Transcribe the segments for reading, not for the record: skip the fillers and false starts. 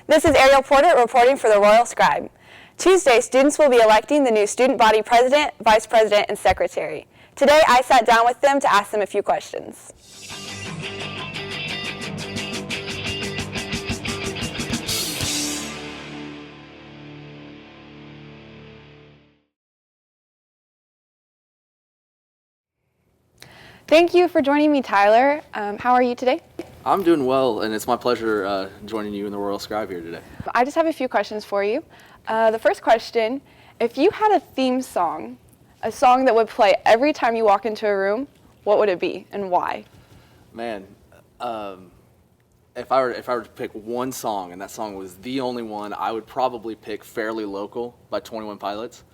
This is Ariel Porter reporting for the Royal Scribe. Tuesday, students will be electing the new student body president, vice president, and secretary. Today, I sat down with them to ask them a few questions. Thank you for joining me, Tyler. How are you today? I'm doing well, and it's my pleasure joining you in the Royal Scribe here today. I just have a few questions for you. The first question, if you had a theme song, a song that would play every time you walk into a room, what would it be and why? Man, if I were to pick one song, and that song was the only one, I would probably pick Fairly Local by 21 Pilots.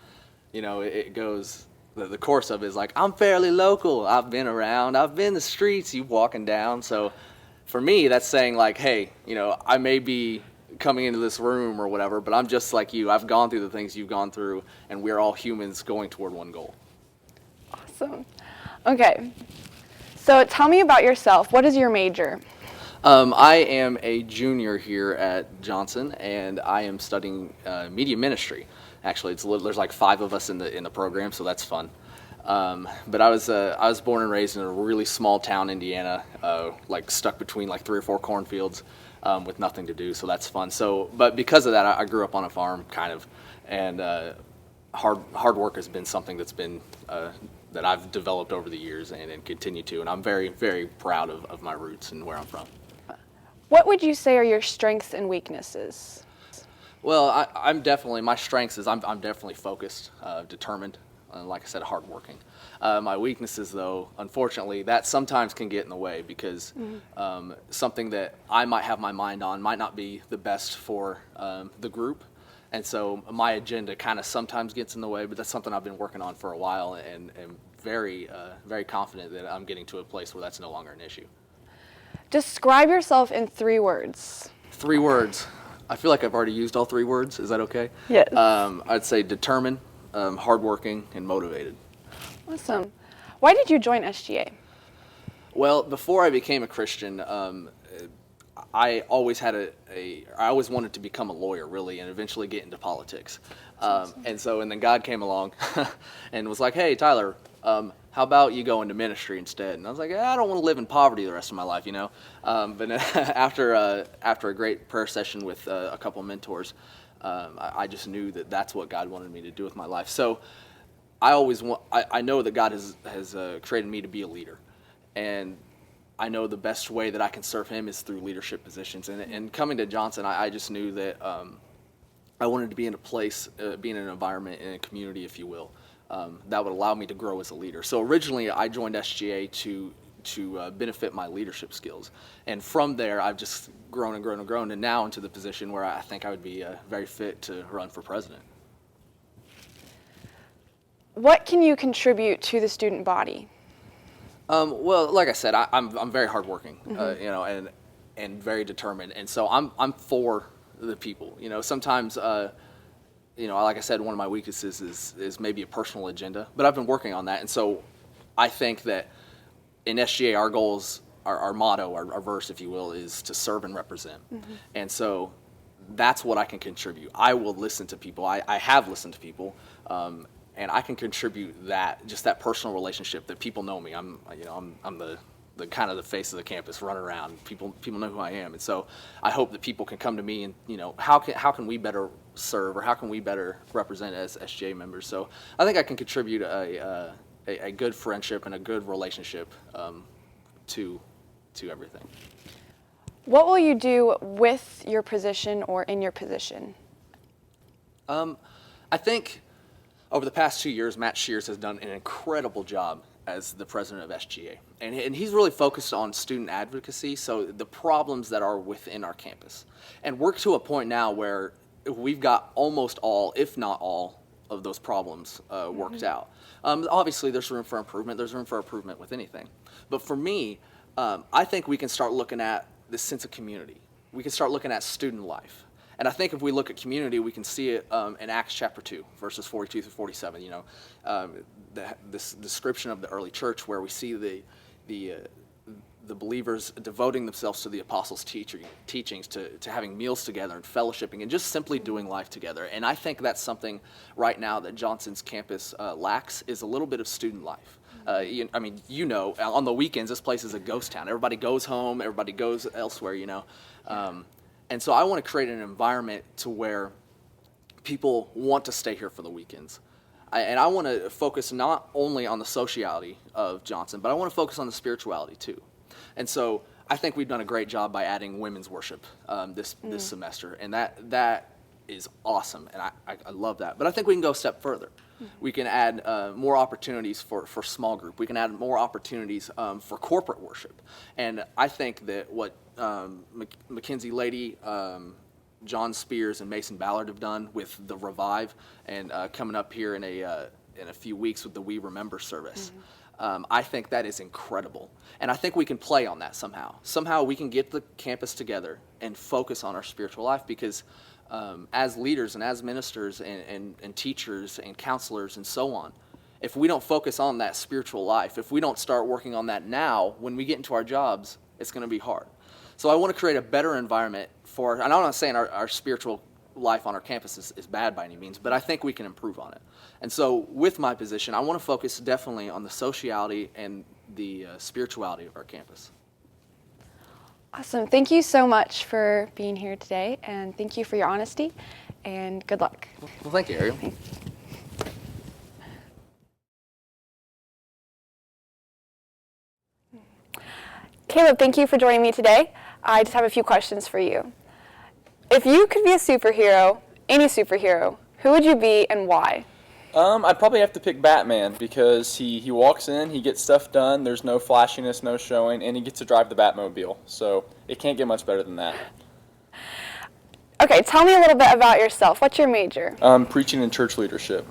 You know, it goes... The chorus of it is like, I'm fairly local, I've been around, I've been the streets, you walking down. So for me, that's saying like, hey, you know, I may be coming into this room or whatever, but I'm just like you. I've gone through the things you've gone through, and we're all humans going toward one goal. Awesome. Okay, so tell me about yourself. What is your major? I am a junior here at Johnson, and I am studying media ministry. Actually, there's like 5 of us in the program, so that's fun. But I was born and raised in a really small town, Indiana, like stuck between like 3 or 4 cornfields with nothing to do, so that's fun. But because of that, I grew up on a farm, kind of, and hard work has been something that's been that I've developed over the years and continue to, and I'm very, very proud of my roots and where I'm from. What would you say are your strengths and weaknesses? Well, I'm definitely, my strengths is I'm definitely focused, determined, and like I said, hardworking. My weaknesses, though, unfortunately, that sometimes can get in the way because something that I might have my mind on might not be the best for the group. And so my agenda kind of sometimes gets in the way, but that's something I've been working on for a while and am very, very confident that I'm getting to a place where that's no longer an issue. Describe yourself in 3 words. 3 words. I feel like I've already used all 3 words. Is that okay? Yes. I'd say determined, hardworking, and motivated. Awesome. Why did you join SGA? Well, before I became a Christian, I always had I always wanted to become a lawyer, really, and eventually get into politics. And then God came along and was like, hey, Tyler, how about you go into ministry instead? And I was like, I don't want to live in poverty the rest of my life, you know. But after a great prayer session with a couple of mentors, I just knew that that's what God wanted me to do with my life. So I know that God has created me to be a leader, and I know the best way that I can serve Him is through leadership positions. And coming to Johnson, I just knew that I wanted to be in a place, be in an environment, in a community, if you will, that would allow me to grow as a leader. So originally, I joined SGA to benefit my leadership skills, and from there, I've just grown and grown and grown, and now into the position where I think I would be very fit to run for president. What can you contribute to the student body? Well, like I said, I'm very hardworking, you know, and very determined, and so I'm for the people. You know, sometimes. You know, like I said, one of my weaknesses is maybe a personal agenda, but I've been working on that. And so I think that in SGA, our goals, our motto, our verse, if you will, is to serve and represent. And so that's what I can contribute. I will listen to people. I have listened to people, and I can contribute just that personal relationship that people know me. I'm the kind of the face of the campus, run around. People know who I am, and so I hope that people can come to me and, you know, how can we better serve, or how can we better represent as SGA members? So I think I can contribute a good friendship and a good relationship to everything. What will you do with your position or in your position? I think over the past 2 years, Matt Shears has done an incredible job as the president of SGA. And he's really focused on student advocacy, so the problems that are within our campus. And we're to a point now where we've got almost all, if not all, of those problems worked out. Obviously, there's room for improvement. There's room for improvement with anything. But for me, I think we can start looking at this sense of community. We can start looking at student life. And I think if we look at community, we can see it in Acts chapter 2, verses 42 through 47. You know, this description of the early church, where we see the believers devoting themselves to the apostles' teachings, to having meals together and fellowshipping and just simply doing life together. And I think that's something right now that Johnson's campus lacks, is a little bit of student life. On the weekends, this place is a ghost town. Everybody goes home, everybody goes elsewhere, And so I want to create an environment to where people want to stay here for the weekends. I want to focus not only on the sociality of Johnson, but I want to focus on the spirituality too. And so I think we've done a great job by adding women's worship this semester, and that is awesome, and I love that. But I think we can go a step further. We can add more opportunities for small group. We can add more opportunities for corporate worship. And I think that what Mackenzie Lady, John Spears, and Mason Ballard have done with the Revive, and coming up here in a few weeks with the We Remember service, I think that is incredible. And I think we can play on that somehow. Somehow we can get the campus together and focus on our spiritual life, because as leaders and as ministers and teachers and counselors and so on, if we don't focus on that spiritual life, if we don't start working on that now, when we get into our jobs, it's going to be hard. So I want to create a better environment and I'm not saying our spiritual life on our campus is bad by any means, but I think we can improve on it. And so with my position, I want to focus definitely on the sociality and the spirituality of our campus. Awesome. Thank you so much for being here today, and thank you for your honesty, and good luck. Well, thank you, Ariel. Caleb, thank you for joining me today. I just have a few questions for you. If you could be a superhero, any superhero, who would you be and why? I'd probably have to pick Batman, because he walks in, he gets stuff done, there's no flashiness, no showing, and he gets to drive the Batmobile. So it can't get much better than that. Okay, tell me a little bit about yourself. What's your major? Preaching and church leadership.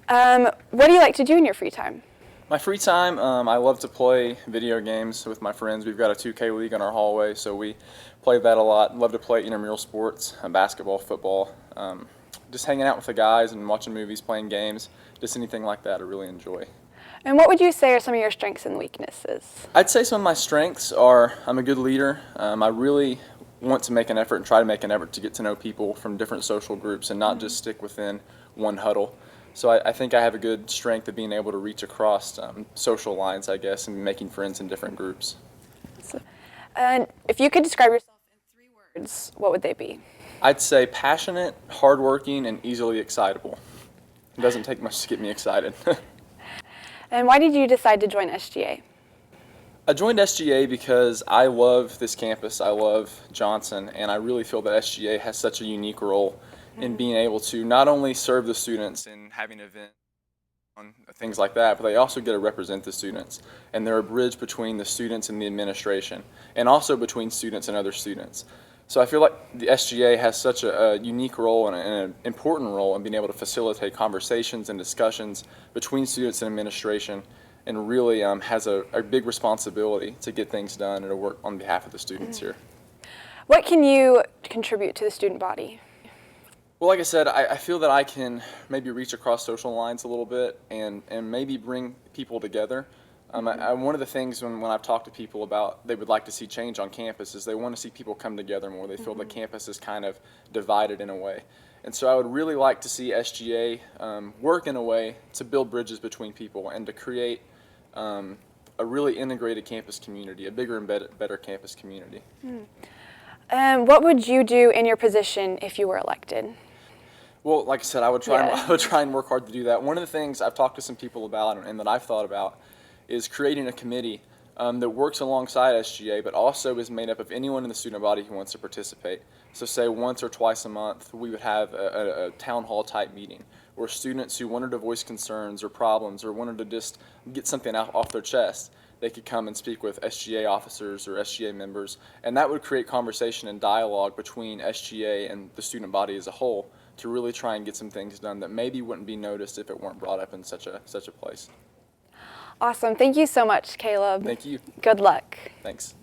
What do you like to do in your free time? My free time, I love to play video games with my friends. We've got a 2K league in our hallway, so we play that a lot. Love to play intramural sports, basketball, football. Just hanging out with the guys and watching movies, playing games, just anything like that I really enjoy. And what would you say are some of your strengths and weaknesses? I'd say some of my strengths are I'm a good leader. I really want to make an effort and try to make an effort to get to know people from different social groups and not just stick within one huddle. So I think I have a good strength of being able to reach across social lines, I guess, and making friends in different groups. And if you could describe yourself in 3 words, what would they be? I'd say passionate, hardworking, and easily excitable. It doesn't take much to get me excited. And why did you decide to join SGA? I joined SGA because I love this campus, I love Johnson, and I really feel that SGA has such a unique role in being able to not only serve the students in having events, things like that, but they also get to represent the students. And they're a bridge between the students and the administration, and also between students and other students. So I feel like the SGA has such a unique role and an important role in being able to facilitate conversations and discussions between students and administration, and really has a big responsibility to get things done and to work on behalf of the students here. What can you contribute to the student body? Well, like I said, I feel that I can maybe reach across social lines a little bit and maybe bring people together. One of the things when I've talked to people about they would like to see change on campus is they want to see people come together more. They feel the campus is kind of divided in a way. And so I would really like to see SGA work in a way to build bridges between people and to create a really integrated campus community, a bigger and better campus community. What would you do in your position if you were elected? Well, like I said, I would try and work hard to do that. One of the things I've talked to some people about and that I've thought about is creating a committee that works alongside SGA, but also is made up of anyone in the student body who wants to participate. So say once or twice a month, we would have a town hall type meeting where students who wanted to voice concerns or problems or wanted to just get something off their chest, they could come and speak with SGA officers or SGA members, and that would create conversation and dialogue between SGA and the student body as a whole to really try and get some things done that maybe wouldn't be noticed if it weren't brought up in such a place. Awesome. Thank you so much, Caleb. Thank you. Good luck. Thanks.